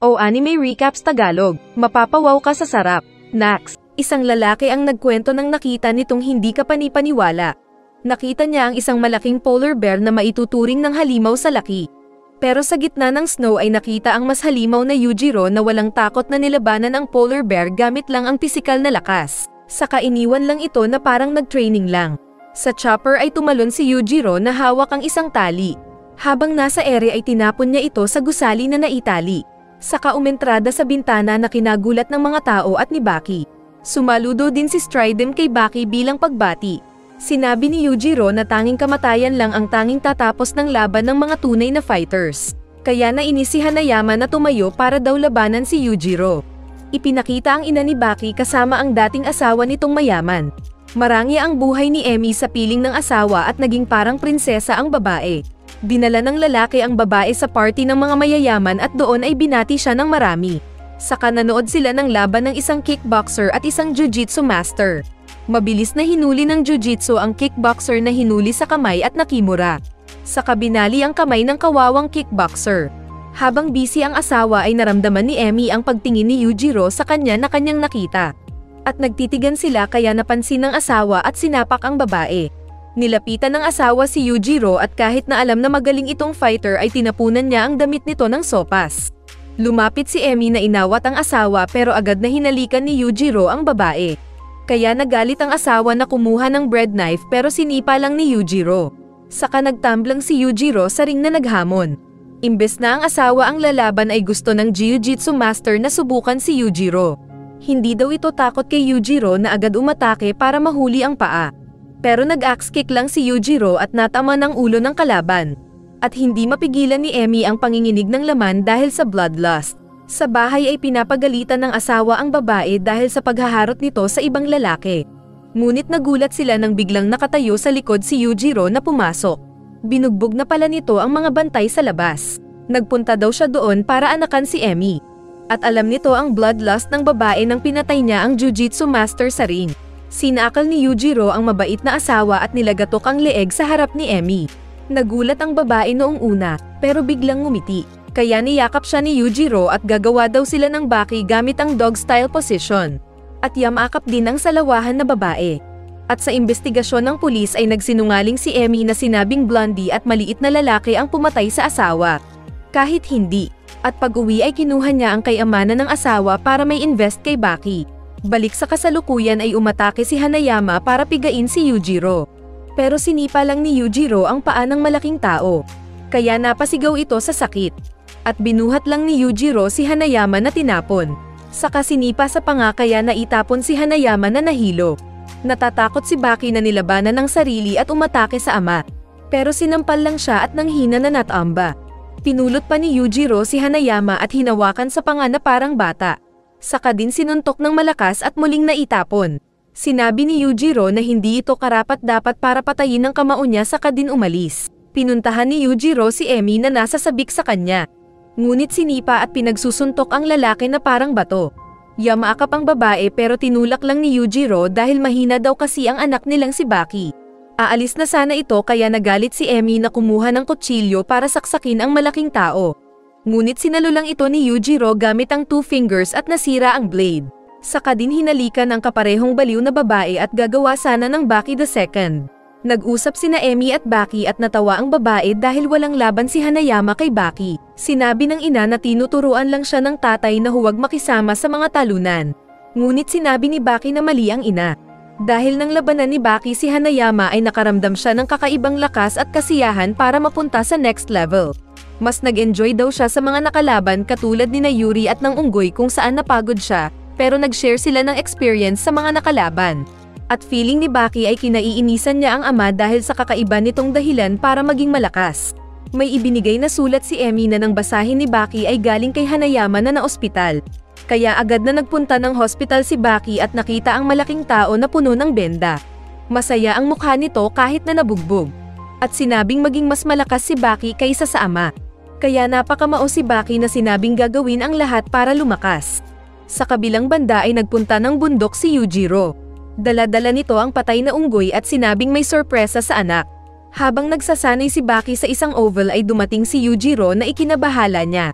O Anime Recaps Tagalog, mapapawaw ka sa sarap. Nax, isang lalaki ang nagkwento ng nakita nitong hindi kapani-paniwala. Nakita niya ang isang malaking polar bear na maituturing ng halimaw sa laki. Pero sa gitna ng snow ay nakita ang mas halimaw na Yujiro na walang takot na nilabanan ang polar bear gamit lang ang pisikal na lakas. Saka iniwan lang ito na parang nag-training lang. Sa chopper ay tumalon si Yujiro na hawak ang isang tali. Habang nasa ere ay tinapon niya ito sa gusali na naitali. Saka umentrada sa bintana na kinagulat ng mga tao at ni Baki. Sumaludo din si Stridem kay Baki bilang pagbati. Sinabi ni Yujiro na tanging kamatayan lang ang tanging tatapos ng laban ng mga tunay na fighters. Kaya nainis si Hanayama na tumayo para daw labanan si Yujiro. Ipinakita ang ina ni Baki kasama ang dating asawa nitong mayaman. Marangi ang buhay ni Emi sa piling ng asawa at naging parang prinsesa ang babae. Dinala ng lalaki ang babae sa party ng mga mayayaman at doon ay binati siya ng marami. Saka nanood sila ng laban ng isang kickboxer at isang jiu-jitsu master. Mabilis na hinuli ng jiu-jitsu ang kickboxer na hinuli sa kamay at nakimura. Saka binali ang kamay ng kawawang kickboxer. Habang busy ang asawa ay naramdaman ni Emi ang pagtingin ni Yujiro sa kanya na kanyang nakita. At nagtitigan sila kaya napansin ng asawa at sinapak ang babae. Nilapitan ng asawa si Yujiro at kahit na alam na magaling itong fighter ay tinapunan niya ang damit nito ng sopas. Lumapit si Emi na inawat ang asawa pero agad na hinalikan ni Yujiro ang babae. Kaya nagalit ang asawa na kumuha ng bread knife pero sinipa lang ni Yujiro. Saka nagtamblang si Yujiro sa ring na naghamon. Imbes na ang asawa ang lalaban ay gusto ng jiu-jitsu master na subukan si Yujiro. Hindi daw ito takot kay Yujiro na agad umatake para mahuli ang paa. Pero nag-axe kick lang si Yujiro at natama ng ulo ng kalaban. At hindi mapigilan ni Emi ang panginginig ng laman dahil sa bloodlust. Sa bahay ay pinapagalitan ng asawa ang babae dahil sa paghaharot nito sa ibang lalaki. Ngunit nagulat sila nang biglang nakatayo sa likod si Yujiro na pumasok. Binugbog na pala nito ang mga bantay sa labas. Nagpunta daw siya doon para anakan si Emi. At alam nito ang bloodlust ng babae nang pinatay niya ang jiu-jitsu master sa ring. Sinakal ni Yujiro ang mabait na asawa at nilagatok ang leeg sa harap ni Emi. Nagulat ang babae noong una, pero biglang ngumiti. Kaya niyakap siya ni Yujiro at gagawa daw sila ng Baki gamit ang dog-style position. At yamakap din ang salawahan na babae. At sa investigasyon ng pulis ay nagsinungaling si Emi na sinabing blondie at maliit na lalaki ang pumatay sa asawa. Kahit hindi. At pag-uwi ay kinuha niya ang kayamanan ng asawa para may invest kay Baki. Balik sa kasalukuyan ay umatake si Hanayama para pigain si Yujiro. Pero sinipa lang ni Yujiro ang paa ng malaking tao. Kaya napasigaw ito sa sakit. At binuhat lang ni Yujiro si Hanayama na tinapon. Saka sinipa sa panga kaya naitapon si Hanayama na nahilo. Natatakot si Baki na nilabanan ng sarili at umatake sa ama. Pero sinampal lang siya at nanghina na natamba. Pinulot pa ni Yujiro si Hanayama at hinawakan sa panga na parang bata. Saka din sinuntok ng malakas at muling naitapon. Sinabi ni Yujiro na hindi ito karapat-dapat para patayin ng kamao niya saka din umalis. Pinuntahan ni Yujiro si Emi na nasa sabik sa kanya. Ngunit sinipa at pinagsusuntok ang lalaki na parang bato. Yamakap ang babae pero tinulak lang ni Yujiro dahil mahina daw kasi ang anak nilang si Baki. Aalis na sana ito kaya nagalit si Emi na kumuha ng kutsilyo para saksakin ang malaking tao. Ngunit sinalo lang ito ni Yujiro gamit ang 2 fingers at nasira ang blade. Saka din hinalikan ang kaparehong baliw na babae at gagawa sana ng Baki II. Nag-usap sina Emi at Baki at natawa ang babae dahil walang laban si Hanayama kay Baki. Sinabi ng ina na tinuturuan lang siya ng tatay na huwag makisama sa mga talunan. Ngunit sinabi ni Baki na mali ang ina. Dahil nang labanan ni Baki si Hanayama ay nakaramdam siya ng kakaibang lakas at kasiyahan para mapunta sa next level. Mas nag-enjoy daw siya sa mga nakalaban katulad ni Yuri at ng Unggoy kung saan napagod siya, pero nag-share sila ng experience sa mga nakalaban. At feeling ni Baki ay kinaiinisan niya ang ama dahil sa kakaiba nitong dahilan para maging malakas. May ibinigay na sulat si Emi na nang basahin ni Baki ay galing kay Hanayama na na-ospital. Kaya agad na nagpunta ng hospital si Baki at nakita ang malaking tao na puno ng benda. Masaya ang mukha nito kahit na nabugbog. At sinabing maging mas malakas si Baki kaysa sa ama. Kaya napakamao si Baki na sinabing gagawin ang lahat para lumakas. Sa kabilang banda ay nagpunta ng bundok si Yujiro. Dala-dala nito ang patay na unggoy at sinabing may sorpresa sa anak. Habang nagsasanay si Baki sa isang oval ay dumating si Yujiro na ikinabahala niya.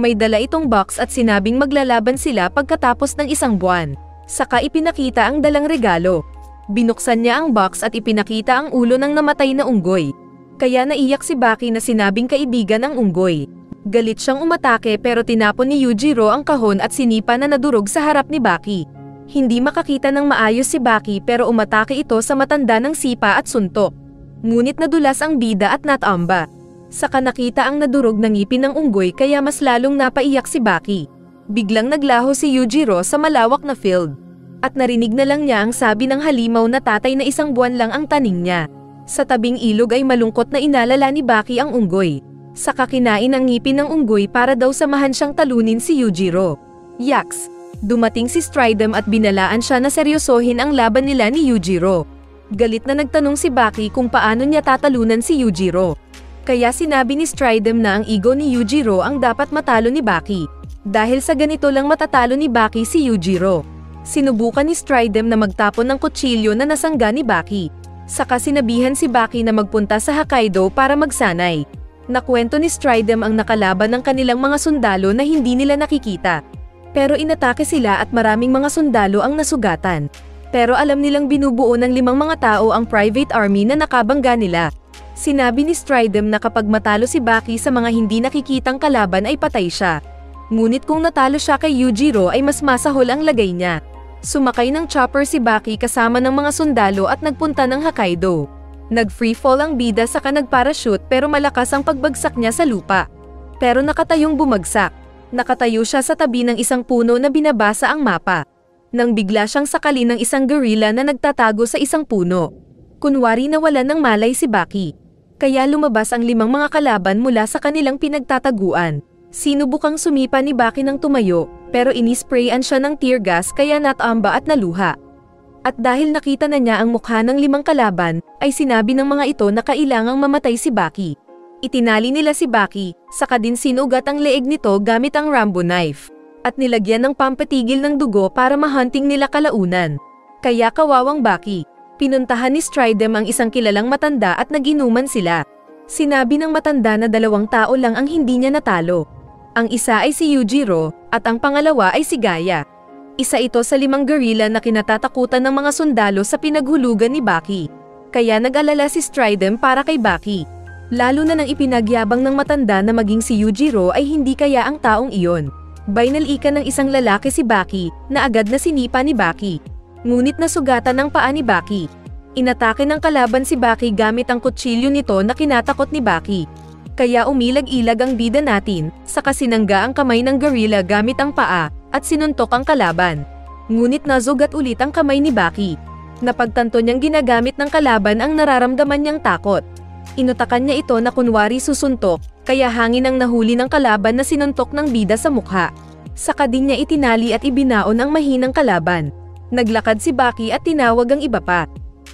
May dala itong box at sinabing maglalaban sila pagkatapos ng 1 buwan. Saka ipinakita ang dalang regalo. Binuksan niya ang box at ipinakita ang ulo ng namatay na unggoy. Kaya naiyak si Baki na sinabing kaibigan ang unggoy. Galit siyang umatake pero tinapon ni Yujiro ang kahon at sinipa na nadurog sa harap ni Baki. Hindi makakita ng maayos si Baki pero umatake ito sa matanda ng sipa at suntok. Ngunit nadulas ang bida at natamba. Saka nakita ang nadurog na ngipin ng unggoy kaya mas lalong napaiyak si Baki. Biglang naglaho si Yujiro sa malawak na field. At narinig na lang niya ang sabi ng halimaw na tatay na 1 buwan lang ang taning niya. Sa tabing ilog ay malungkot na inalala ni Baki ang unggoy. Saka kinain ang ngipin ng unggoy para daw samahan siyang talunin si Yujiro. Yaks! Dumating si Stridem at binalaan siya na seryosohin ang laban nila ni Yujiro. Galit na nagtanong si Baki kung paano niya tatalunan si Yujiro. Kaya sinabi ni Stridem na ang ego ni Yujiro ang dapat matalo ni Baki. Dahil sa ganito lang matatalo ni Baki si Yujiro. Sinubukan ni Stridem na magtapon ng kutsilyo na nasangga ni Baki. Saka sinabihan si Baki na magpunta sa Hokkaido para magsanay. Nakwento ni Stridem ang nakalaban ng kanilang mga sundalo na hindi nila nakikita. Pero inatake sila at maraming mga sundalo ang nasugatan. Pero alam nilang binubuo ng 5 mga tao ang private army na nakabangga nila. Sinabi ni Stridem na kapag matalo si Baki sa mga hindi nakikitang kalaban ay patay siya. Ngunit kung natalo siya kay Yujiro ay mas masahol ang lagay niya. Sumakay ng chopper si Baki kasama ng mga sundalo at nagpunta ng Hokkaido. Nag-freefall ang bida saka nag-parachute pero malakas ang pagbagsak niya sa lupa. Pero nakatayong bumagsak. Nakatayo siya sa tabi ng isang puno na binabasa ang mapa. Nang bigla siyang sakalin ng isang gorilla na nagtatago sa isang puno. Kunwari nawalan ng malay si Baki. Kaya lumabas ang 5 mga kalaban mula sa kanilang pinagtataguan. Sinubukang sumipa ni Baki ng tumayo, pero inisprayan siya ng tear gas kaya natamba at naluha. At dahil nakita na niya ang mukha ng 5 kalaban, ay sinabi ng mga ito na kailangang mamatay si Baki. Itinali nila si Baki, saka din sinugat ang leeg nito gamit ang Rambo knife. At nilagyan ng pampatigil ng dugo para mahunting nila kalaunan. Kaya kawawang Baki. Pinuntahan ni Stridem ang isang kilalang matanda at naginuman sila. Sinabi ng matanda na 2 tao lang ang hindi niya natalo. Ang isa ay si Yujiro, at ang pangalawa ay si Gaia. Isa ito sa 5 gorilla na kinatatakutan ng mga sundalo sa pinaghulugan ni Baki. Kaya nag-alala si Stridem para kay Baki. Lalo na nang ipinagyabang ng matanda na maging si Yujiro ay hindi kaya ang taong iyon. Bainalikan ng isang lalaki si Baki, na agad na sinipa ni Baki. Ngunit nasugatan ng paa ni Baki. Inatake ng kalaban si Baki gamit ang kutsilyo nito na kinatakot ni Baki. Kaya umilag-ilag ang bida natin, saka sinangga ang kamay ng gorilla gamit ang paa, at sinuntok ang kalaban. Ngunit nazugat ulit ang kamay ni Baki. Napagtanto niyang ginagamit ng kalaban ang nararamdaman niyang takot. Inutakan niya ito na kunwari susuntok, kaya hangin ang nahuli ng kalaban na sinuntok ng bida sa mukha. Saka din niya itinali at ibinaon ang mahinang kalaban. Naglakad si Baki at tinawag ang iba pa.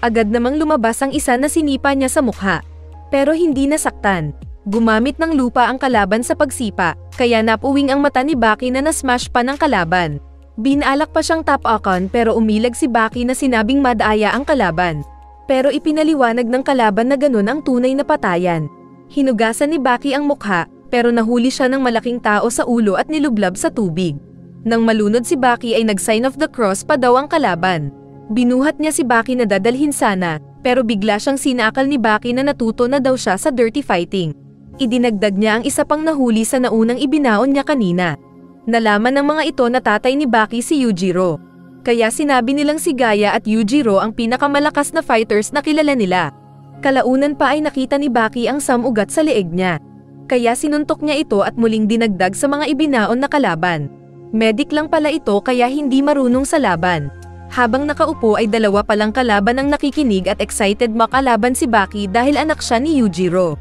Agad namang lumabas ang isa na sinipa niya sa mukha. Pero hindi nasaktan. Gumamit ng lupa ang kalaban sa pagsipa, kaya napuwing ang mata ni Baki na nasmash pa ng kalaban. Binalak pa siyang tapakan pero umilag si Baki na sinabing madaya ang kalaban. Pero ipinaliwanag ng kalaban na ganun ang tunay na patayan. Hinugasan ni Baki ang mukha, pero nahuli siya ng malaking tao sa ulo at nilublab sa tubig. Nang malunod si Baki ay nag-sign of the cross pa daw ang kalaban. Binuhat niya si Baki na dadalhin sana, pero bigla siyang sinakal ni Baki na natuto na daw siya sa dirty fighting. Idinagdag niya ang isa pang nahuli sa naunang ibinaon niya kanina. Nalaman ng mga ito na tatay ni Baki si Yujiro. Kaya sinabi nilang si Gaia at Yujiro ang pinakamalakas na fighters na kilala nila. Kalaunan pa ay nakita ni Baki ang samugat sa leeg niya. Kaya sinuntok niya ito at muling dinagdag sa mga ibinaon na kalaban. Medic lang pala ito kaya hindi marunong sa laban. Habang nakaupo ay 2 palang kalaban ang nakikinig at excited makalaban si Baki dahil anak siya ni Yujiro.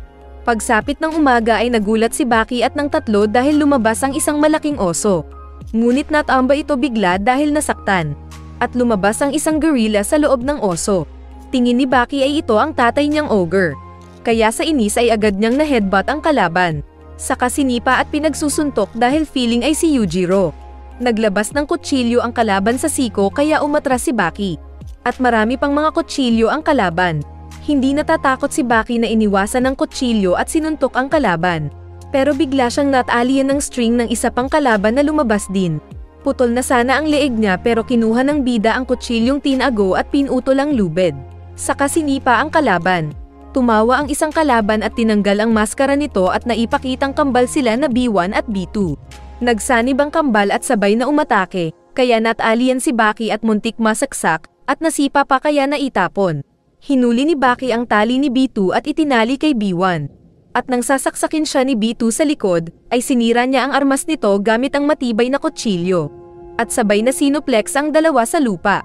Pagsapit ng umaga ay nagulat si Baki at ng 3 dahil lumabas ang isang malaking oso. Ngunit natamba ito bigla dahil nasaktan. At lumabas ang isang gorilla sa loob ng oso. Tingin ni Baki ay ito ang tatay niyang ogre. Kaya sa inis ay agad niyang na-headbutt ang kalaban. Saka sinipa at pinagsusuntok dahil feeling ay si Yujiro. Naglabas ng kutsilyo ang kalaban sa siko kaya umatras si Baki. At marami pang mga kutsilyo ang kalaban. Hindi natatakot si Baki na iniwasan ng kutsilyo at sinuntok ang kalaban. Pero bigla siyang natalian ng string ng isa pang kalaban na lumabas din. Putol na sana ang leeg niya pero kinuha ng bida ang kutsilyong tinago at pinutol ang lubid. Saka sinipa ang kalaban. Tumawa ang isang kalaban at tinanggal ang maskara nito at naipakitang kambal sila na B1 at B2. Nagsanib ang kambal at sabay na umatake, kaya natalian si Baki at muntik masaksak, at nasipa pa kaya naitapon. Hinuli ni Baki ang tali ni B2 at itinali kay B1. At nang sasaksakin siya ni B2 sa likod, ay sinira niya ang armas nito gamit ang matibay na kutsilyo. At sabay na sinuplex ang dalawa sa lupa.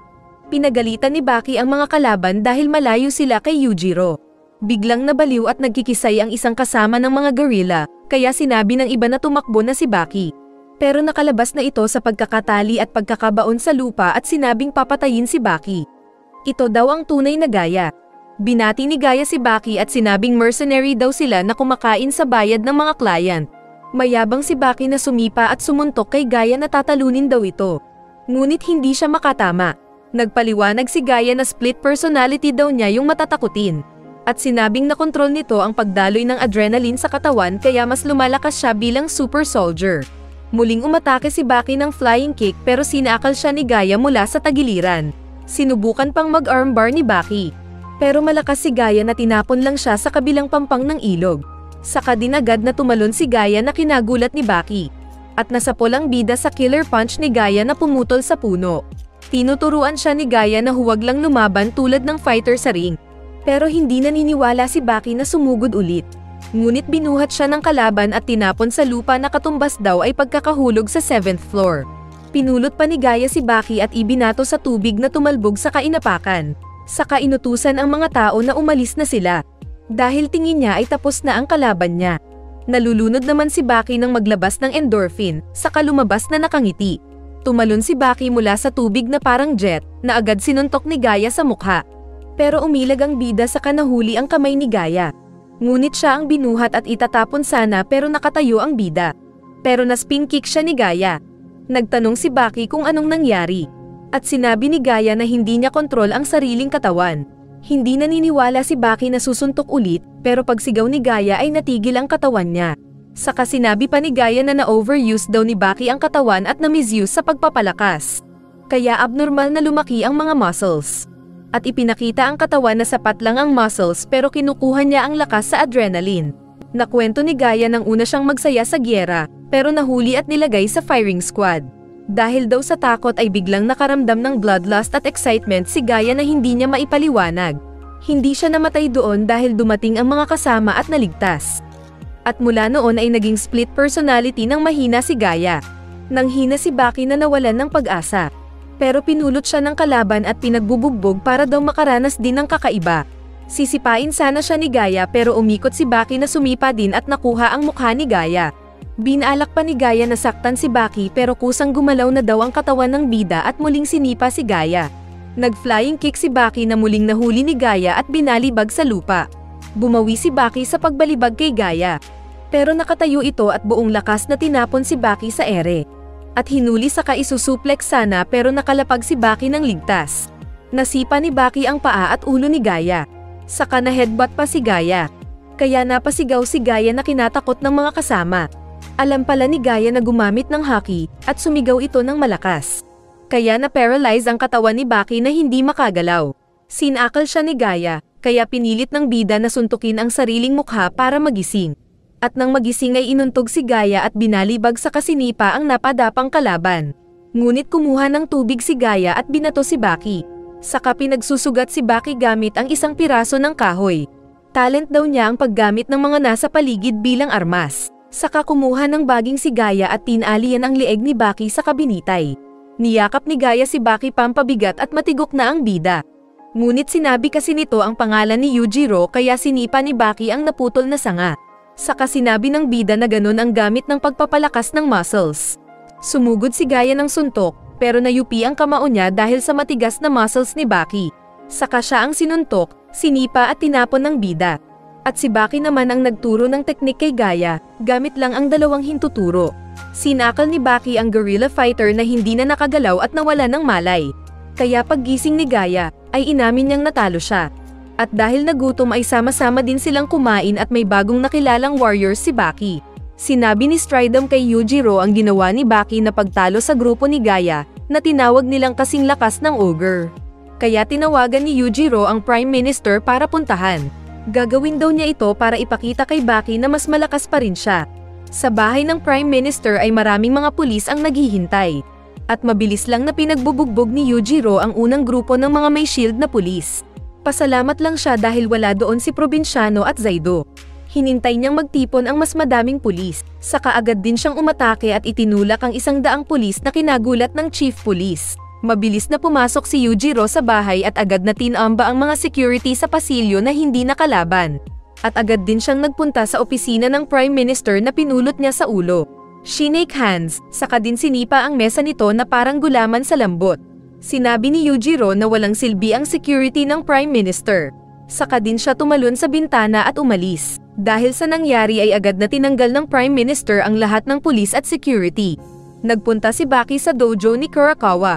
Pinagalitan ni Baki ang mga kalaban dahil malayo sila kay Yujiro. Biglang nabaliw at nagkikisay ang isang kasama ng mga gorilla, kaya sinabi ng iba na tumakbo na si Baki. Pero nakalabas na ito sa pagkakatali at pagkakabaon sa lupa at sinabing papatayin si Baki. Ito daw ang tunay na Gaya. Binati ni Gaya si Baki at sinabing mercenary daw sila na kumakain sa bayad ng mga client. Mayabang si Baki na sumipa at sumuntok kay Gaya na tatalunin daw ito. Ngunit hindi siya makatama. Nagpaliwanag si Gaya na split personality daw niya yung matatakutin. At sinabing nakontrol nito ang pagdaloy ng adrenaline sa katawan kaya mas lumalakas siya bilang super soldier. Muling umatake si Baki ng flying kick pero sinakal siya ni Gaya mula sa tagiliran. Sinubukan pang mag-armbar ni Baki. Pero malakas si Gaya na tinapon lang siya sa kabilang pampang ng ilog. Saka din agad na tumalon si Gaya na kinagulat ni Baki. At nasapol ang bida sa killer punch ni Gaya na pumutol sa puno. Tinuturuan siya ni Gaya na huwag lang lumaban tulad ng fighter sa ring. Pero hindi naniniwala si Baki na sumugod ulit. Ngunit binuhat siya ng kalaban at tinapon sa lupa na katumbas daw ay pagkakahulog sa 7th floor. Pinulot pa ni Gaya si Baki at ibinato sa tubig na tumalbog sa kainapakan. Saka inutusan ang mga tao na umalis na sila. Dahil tingin niya ay tapos na ang kalaban niya. Nalulunod naman si Baki nang maglabas ng endorphin, saka lumabas na nakangiti. Tumalon si Baki mula sa tubig na parang jet, na agad sinuntok ni Gaya sa mukha. Pero umilag ang bida saka nahuli ang kamay ni Gaya. Ngunit siya ang binuhat at itatapon sana pero nakatayo ang bida. Pero na-spin kick siya ni Gaya. Nagtanong si Baki kung anong nangyari. At sinabi ni Gaya na hindi niya kontrol ang sariling katawan. Hindi naniniwala si Baki na susuntok ulit, pero pagsigaw ni Gaya ay natigil ang katawan niya. Saka sinabi pa ni Gaya na na-overuse daw ni Baki ang katawan at na-misuse sa pagpapalakas. Kaya abnormal na lumaki ang mga muscles. At ipinakita ang katawan na sapat lang ang muscles pero kinukuha niya ang lakas sa adrenaline. Nakwento ni Gaya nang una siyang magsaya sa gyera, pero nahuli at nilagay sa firing squad. Dahil daw sa takot ay biglang nakaramdam ng bloodlust at excitement si Gaya na hindi niya maipaliwanag. Hindi siya namatay doon dahil dumating ang mga kasama at naligtas. At mula noon ay naging split personality ng mahina si Gaya. Nang hina si Baki na nawalan ng pag-asa. Pero pinulot siya ng kalaban at pinagbubugbog para daw makaranas din ng kakaiba. Sisipain sana siya ni Gaya pero umikot si Baki na sumipa din at nakuha ang mukha ni Gaya. Binalak pa ni Gaya na saktan si Baki pero kusang gumalaw na daw ang katawan ng bida at muling sinipa si Gaya. Nag-flying kick si Baki na muling nahuli ni Gaya at binalibag sa lupa. Bumawi si Baki sa pagbalibag kay Gaya. Pero nakatayo ito at buong lakas na tinapon si Baki sa ere. At hinuli saka isusuplex sana pero nakalapag si Baki ng ligtas. Nasipa ni Baki ang paa at ulo ni Gaya. Saka na headbutt pa si Gaya. Kaya napasigaw si Gaya na kinatakot ng mga kasama. Alam pala ni Gaya na gumamit ng haki at sumigaw ito ng malakas. Kaya na-paralyze ang katawan ni Baki na hindi makagalaw. Sinakal siya ni Gaya, kaya pinilit ng bida na suntukin ang sariling mukha para magising. At nang magising ay inuntog si Gaya at binalibag sa kasinipa ang napadapang kalaban. Ngunit kumuha ng tubig si Gaya at binato si Baki. Saka pinagsusugat si Baki gamit ang isang piraso ng kahoy. Talent daw niya ang paggamit ng mga nasa paligid bilang armas. Saka kumuha ng baging si Gaya at tinalian ang leeg ni Baki sa kabinitay. Niyakap ni Gaya si Baki pampabigat at matigok na ang bida. Ngunit sinabi kasi nito ang pangalan ni Yujiro kaya sinipa ni Baki ang naputol na sanga. Saka sinabi ng bida na ganun ang gamit ng pagpapalakas ng muscles. Sumugod si Gaya ng suntok, pero nayupi ang kamao niya dahil sa matigas na muscles ni Baki. Saka siya ang sinuntok, sinipa at tinapon ng bida. At si Baki naman ang nagturo ng teknik kay Gaya, gamit lang ang dalawang hintuturo. Sinakal ni Baki ang guerrilla fighter na hindi na nakagalaw at nawala ng malay. Kaya paggising ni Gaya, ay inamin niyang natalo siya. At dahil nagutom ay sama-sama din silang kumain at may bagong nakilalang warriors si Baki. Sinabi ni Stridham kay Yujiro ang ginawa ni Baki na pagtalo sa grupo ni Gaia, na tinawag nilang kasing lakas ng ogre. Kaya tinawagan ni Yujiro ang Prime Minister para puntahan. Gagawin daw niya ito para ipakita kay Baki na mas malakas pa rin siya. Sa bahay ng Prime Minister ay maraming mga pulis ang naghihintay. At mabilis lang na pinagbubugbog ni Yujiro ang unang grupo ng mga may shield na pulis. Pasalamat lang siya dahil wala doon si Probinsyano at Zaido. Hinintay niyang magtipon ang mas madaming pulis, saka agad din siyang umatake at itinulak ang 100 pulis na kinagulat ng Chief Police. Mabilis na pumasok si Yujiro sa bahay at agad na tinamba ang mga security sa pasilyo na hindi nakalaban. At agad din siyang nagpunta sa opisina ng Prime Minister na pinulot niya sa ulo. Shinake hands, saka din sinipa ang mesa nito na parang gulaman sa lambot. Sinabi ni Yujiro na walang silbi ang security ng Prime Minister. Saka din siya tumalon sa bintana at umalis. Dahil sa nangyari ay agad na tinanggal ng Prime Minister ang lahat ng pulis at security. Nagpunta si Baki sa dojo ni Kurakawa.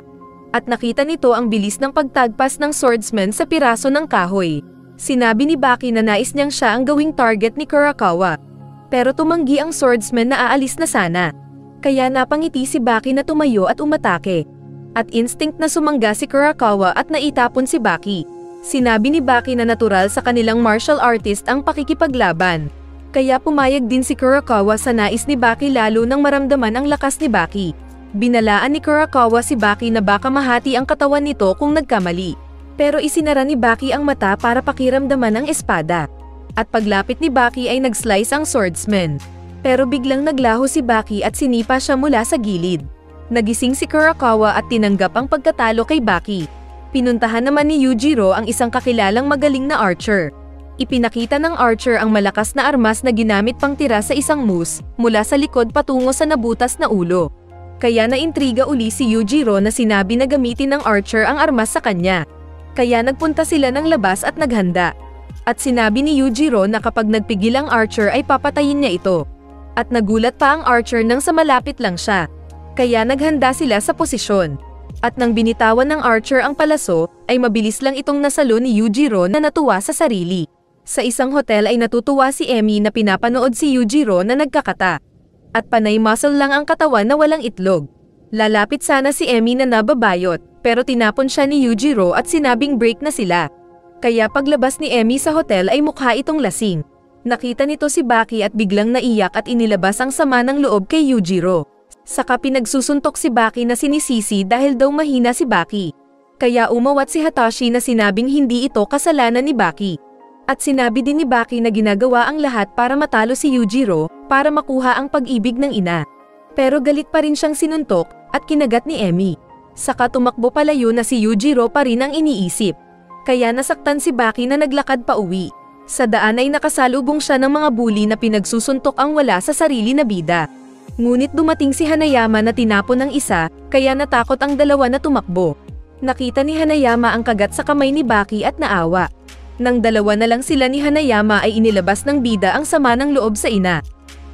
At nakita nito ang bilis ng pagtagpas ng swordsman sa piraso ng kahoy. Sinabi ni Baki na nais niyang siya ang gawing target ni Kurakawa. Pero tumanggi ang swordsman na aalis na sana. Kaya napangiti si Baki na tumayo at umatake. At instinct na sumangga si Kurakawa at naitapon si Baki. Sinabi ni Baki na natural sa kanilang martial artist ang pakikipaglaban. Kaya pumayag din si Kurakawa sa nais ni Baki lalo nang maramdaman ang lakas ni Baki. Binalaan ni Kurakawa si Baki na baka mahati ang katawan nito kung nagkamali. Pero isinara ni Baki ang mata para pakiramdaman ang espada. At paglapit ni Baki ay nag-slice ang swordsman. Pero biglang naglaho si Baki at sinipa siya mula sa gilid. Nagising si Kurakawa at tinanggap ang pagkatalo kay Baki. Pinuntahan naman ni Yujiro ang isang kakilalang magaling na archer. Ipinakita ng archer ang malakas na armas na ginamit pang tira sa isang moose, mula sa likod patungo sa nabutas na ulo. Kaya naintriga uli si Yujiro na sinabi na gamitin ng archer ang armas sa kanya. Kaya nagpunta sila ng labas at naghanda. At sinabi ni Yujiro na kapag nagpigil ang archer ay papatayin niya ito. At nagulat pa ang archer nang sa malapit lang siya. Kaya naghanda sila sa posisyon. At nang binitawan ng archer ang palaso, ay mabilis lang itong nasalo ni Yujiro na natuwa sa sarili. Sa isang hotel ay natutuwa si Emi na pinapanood si Yujiro na nagkakata. At panay muscle lang ang katawan na walang itlog. Lalapit sana si Emi na nababayot, pero tinapon siya ni Yujiro at sinabing break na sila. Kaya paglabas ni Emi sa hotel ay mukha itong lasing. Nakita nito si Baki at biglang naiyak at inilabas ang sama ng loob kay Yujiro. Saka pinagsusuntok si Baki na sinisisi dahil daw mahina si Baki. Kaya umawat si Hatashi na sinabing hindi ito kasalanan ni Baki. At sinabi din ni Baki na ginagawa ang lahat para matalo si Yujiro, para makuha ang pag-ibig ng ina. Pero galit pa rin siyang sinuntok, at kinagat ni Emi. Saka tumakbo palayo na si Yujiro pa rin ang iniisip. Kaya nasaktan si Baki na naglakad pa uwi. Sa daan ay nakasalubong siya ng mga bully na pinagsusuntok ang wala sa sarili na bida. Ngunit dumating si Hanayama na tinapon ng isa, kaya natakot ang dalawa na tumakbo. Nakita ni Hanayama ang kagat sa kamay ni Baki at naawa. Nang dalawa na lang sila ni Hanayama ay inilabas ng bida ang sama ng loob sa ina.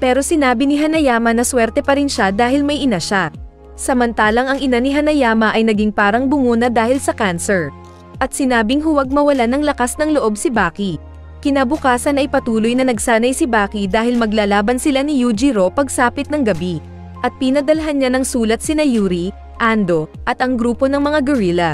Pero sinabi ni Hanayama na swerte pa rin siya dahil may ina siya. Samantalang ang ina ni Hanayama ay naging parang bungo na dahil sa cancer. At sinabing huwag mawala ng lakas ng loob si Baki. Kinabukasan ay patuloy na nagsanay si Baki dahil maglalaban sila ni Yujiro pagsapit ng gabi. At pinadalhan niya ng sulat sina Yuri, Ando, at ang grupo ng mga gorilla.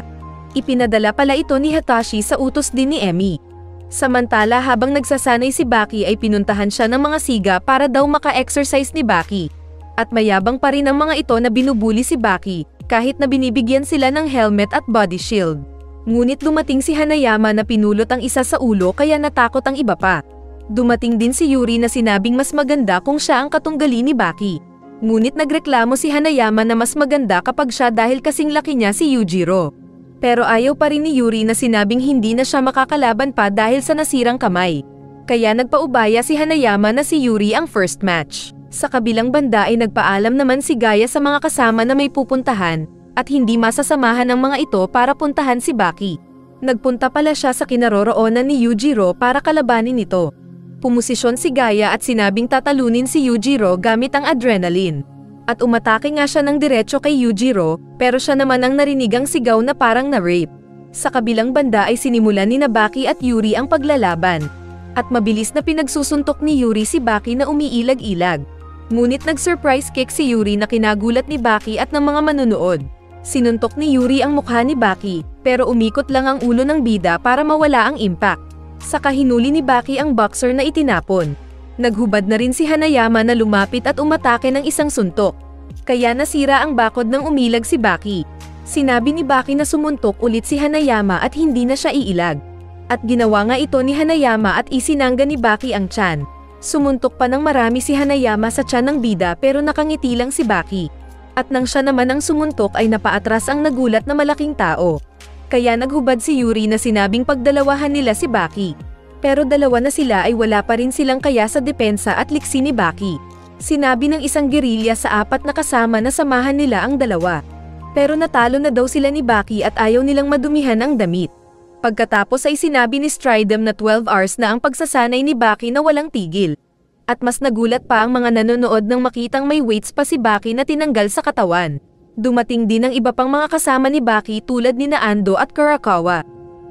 Ipinadala pala ito ni Hatashi sa utos din ni Emi. Samantala habang nagsasanay si Baki ay pinuntahan siya ng mga siga para daw maka-exercise ni Baki. At mayabang pa rin ang mga ito na binubuli si Baki, kahit na binibigyan sila ng helmet at body shield. Ngunit dumating si Hanayama na pinulot ang isa sa ulo kaya natakot ang iba pa. Dumating din si Yuri na sinabing mas maganda kung siya ang katunggali ni Baki. Ngunit nagreklamo si Hanayama na mas maganda kapag siya dahil kasing laki niya si Yujiro. Pero ayaw pa rin ni Yuri na sinabing hindi na siya makakalaban pa dahil sa nasirang kamay. Kaya nagpaubaya si Hanayama na si Yuri ang first match. Sa kabilang banda ay nagpaalam naman si Gaia sa mga kasama na may pupuntahan, at hindi masasamahan ng mga ito para puntahan si Baki. Nagpunta pala siya sa kinaroroonan ni Yujiro para kalabanin ito. Pumosisyon si Gaia at sinabing tatalunin si Yujiro gamit ang adrenaline. At umatake nga siya ng diretso kay Yujiro, pero siya naman ang narinigang sigaw na parang na-rape. Sa kabilang banda ay sinimulan ni Baki at Yuri ang paglalaban. At mabilis na pinagsusuntok ni Yuri si Baki na umiilag-ilag. Ngunit nag-surprise kick si Yuri na kinagulat ni Baki at ng mga manunood. Sinuntok ni Yuri ang mukha ni Baki, pero umikot lang ang ulo ng bida para mawala ang impact. Saka hinuli ni Baki ang boxer na itinapon. Naghubad na rin si Hanayama na lumapit at umatake ng isang suntok. Kaya nasira ang bakod ng umilag si Baki. Sinabi ni Baki na sumuntok ulit si Hanayama at hindi na siya iilag. At ginawa nga ito ni Hanayama at isinangga ni Baki ang tiyan. Sumuntok pa ng marami si Hanayama sa tiyan ng bida pero nakangiti lang si Baki. At nang siya naman ang sumuntok ay napaatras ang nagulat na malaking tao. Kaya naghubad si Yuri na sinabing pagdalawahan nila si Baki. Pero dalawa na sila ay wala pa rin silang kaya sa depensa at liksi ni Baki. Sinabi ng isang gerilya sa apat na kasama na samahan nila ang dalawa. Pero natalo na daw sila ni Baki at ayaw nilang madumihan ang damit. Pagkatapos ay sinabi ni Stridham na 12 hours na ang pagsasanay ni Baki na walang tigil. At mas nagulat pa ang mga nanonood nang makitang may weights pa si Baki na tinanggal sa katawan. Dumating din ang iba pang mga kasama ni Baki tulad ni Ando at Kurakawa.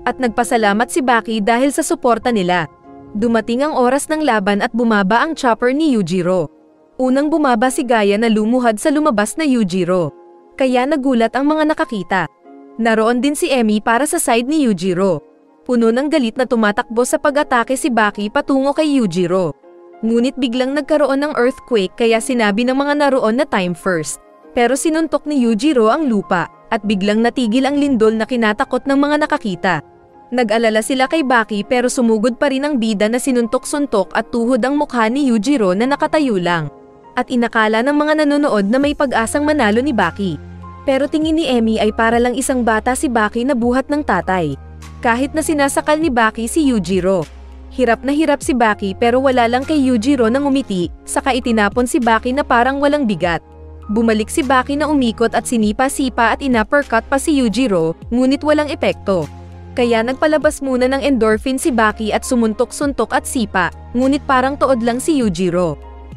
At nagpasalamat si Baki dahil sa suporta nila. Dumating ang oras ng laban at bumaba ang chopper ni Yujiro. Unang bumaba si Gaya na lumuhad sa lumabas na Yujiro. Kaya nagulat ang mga nakakita. Naroon din si Emi para sa side ni Yujiro. Puno ng galit na tumatakbo sa pag-atake si Baki patungo kay Yujiro. Ngunit biglang nagkaroon ng earthquake kaya sinabi ng mga naroon na time first. Pero sinuntok ni Yujiro ang lupa at biglang natigil ang lindol na kinatakot ng mga nakakita. Nag-alala sila kay Baki pero sumugod pa rin ang bida na sinuntok-suntok at tuhod ang mukha ni Yujiro na nakatayo lang. At inakala ng mga nanonood na may pag-asang manalo ni Baki. Pero tingin ni Emi ay para lang isang bata si Baki na buhat ng tatay. Kahit na sinasakal ni Baki si Yujiro. Hirap na hirap si Baki pero wala lang kay Yujiro nang umiti, saka itinapon si Baki na parang walang bigat. Bumalik si Baki na umikot at sinipa-sipa at inuppercut pa si Yujiro, ngunit walang epekto. Kaya nagpalabas muna ng endorphin si Baki at sumuntok-suntok at sipa, ngunit parang tuod lang si Yujiro.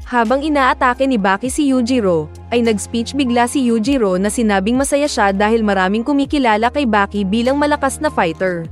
Habang inaatake ni Baki si Yujiro, ay nag-speech bigla si Yujiro na sinabing masaya siya dahil maraming kumikilala kay Baki bilang malakas na fighter.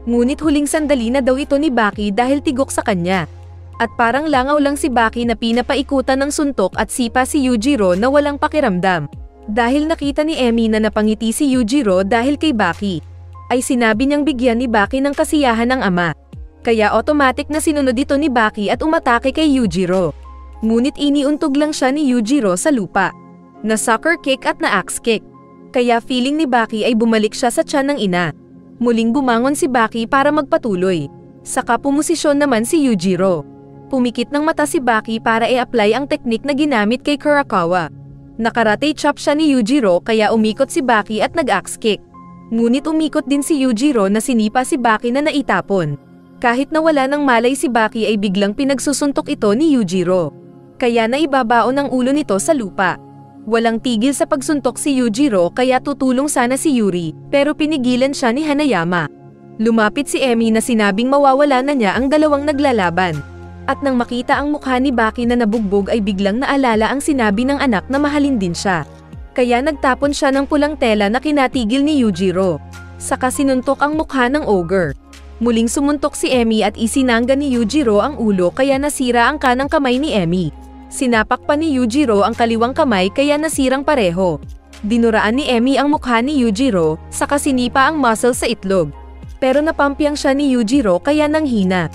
Ngunit huling sandali na daw ito ni Baki dahil tigok sa kanya. At parang langaw lang si Baki na pinapaikutan ng suntok at sipa si Yujiro na walang pakiramdam. Dahil nakita ni Emi na napangiti si Yujiro dahil kay Baki, ay sinabi niyang bigyan ni Baki ng kasiyahan ng ama. Kaya automatic na sinunod ito ni Baki at umatake kay Yujiro. Ngunit iniuntog lang siya ni Yujiro sa lupa. Na sucker kick at na axe kick. Kaya feeling ni Baki ay bumalik siya sa tiyan ng ina. Muling bumangon si Baki para magpatuloy. Saka pumosisyon naman si Yujiro. Pumikit ng mata si Baki para i-apply ang teknik na ginamit kay Kurakawa. Nakarate chop siya ni Yujiro kaya umikot si Baki at nag-axe kick. Ngunit umikot din si Yujiro na sinipa si Baki na naitapon. Kahit na wala ng malay si Baki ay biglang pinagsusuntok ito ni Yujiro. Kaya naibabaon ang ulo nito sa lupa. Walang tigil sa pagsuntok si Yujiro kaya tutulong sana si Yuri, pero pinigilan siya ni Hanayama. Lumapit si Emi na sinabing mawawala na niya ang dalawang naglalaban. At nang makita ang mukha ni Baki na nabugbog ay biglang naalala ang sinabi ng anak na mahalin din siya. Kaya nagtapon siya ng pulang tela na kinatigil ni Yujiro. Saka sinuntok ang mukha ng ogre. Muling sumuntok si Emi at isinangga ni Yujiro ang ulo kaya nasira ang kanang kamay ni Emi. Sinapak pa ni Yujiro ang kaliwang kamay kaya nasirang pareho. Dinuraan ni Emi ang mukha ni Yujiro, saka sinipa ang muscle sa itlog. Pero napampiyang siya ni Yujiro kaya nanghina.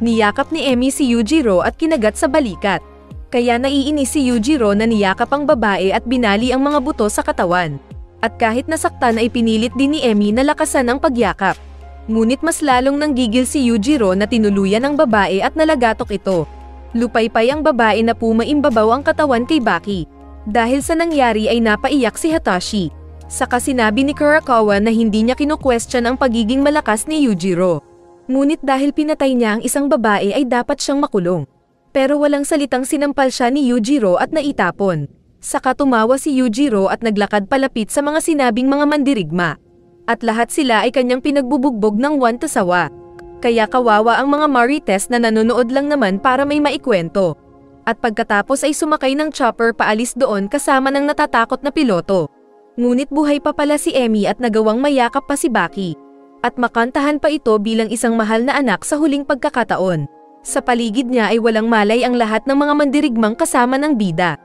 Niyakap ni Emi si Yujiro at kinagat sa balikat. Kaya naiinis si Yujiro na niyakap ang babae at binali ang mga buto sa katawan. At kahit nasaktan ay pinilit din ni Emi na lakasan ang pagyakap. Ngunit mas lalong nanggigil si Yujiro na tinuluyan ng babae at nalagatok ito. Lupaypay ang babae na pumaimbabaw ang katawan kay Baki. Dahil sa nangyari ay napaiyak si Hatashi. Saka sinabi ni Kurakawa na hindi niya kino-question ang pagiging malakas ni Yujiro. Ngunit dahil pinatay niya ang isang babae ay dapat siyang makulong. Pero walang salitang sinampal siya ni Yujiro at naitapon. Saka tumawa si Yujiro at naglakad palapit sa mga sinabing mga mandirigma. At lahat sila ay kanyang pinagbubugbog ng one to sawa. Kaya kawawa ang mga marites na nanonood lang naman para may maikwento. At pagkatapos ay sumakay ng chopper paalis doon kasama ng natatakot na piloto. Ngunit buhay pa pala si Emi at nagawang mayakap pa si Baki. At makantahan pa ito bilang isang mahal na anak sa huling pagkakataon. Sa paligid niya ay walang malay ang lahat ng mga mandirigmang kasama ng bida.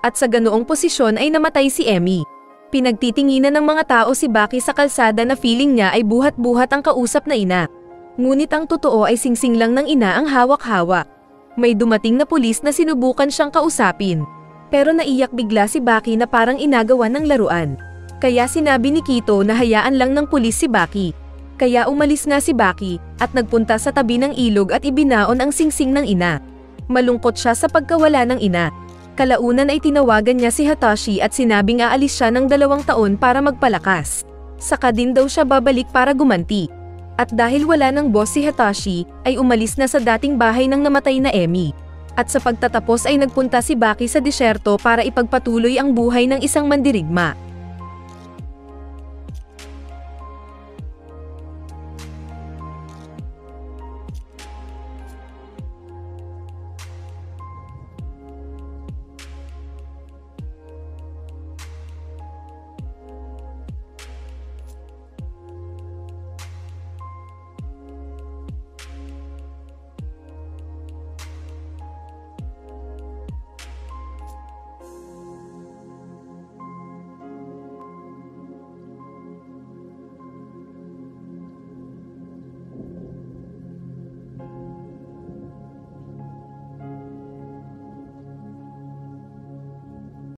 At sa ganoong posisyon ay namatay si Emmy. Pinagtitinginan ng mga tao si Baki sa kalsada na feeling niya ay buhat-buhat ang kausap na ina. Ngunit ang totoo ay singsing lang ng ina ang hawak-hawak. May dumating na pulis na sinubukan siyang kausapin. Pero naiyak bigla si Baki na parang inagawan ng laruan. Kaya sinabi ni Kito na hayaan lang ng pulis si Baki. Kaya umalis nga si Baki at nagpunta sa tabi ng ilog at ibinaon ang singsing ng ina. Malungkot siya sa pagkawala ng ina. Kalaunan ay tinawagan niya si Hatashi at sinabing aalis siya ng 2 taon para magpalakas. Saka din daw siya babalik para gumanti. At dahil wala ng boss si Hatashi, ay umalis na sa dating bahay ng namatay na Emmy. At sa pagtatapos ay nagpunta si Baki sa disyerto para ipagpatuloy ang buhay ng isang mandirigma.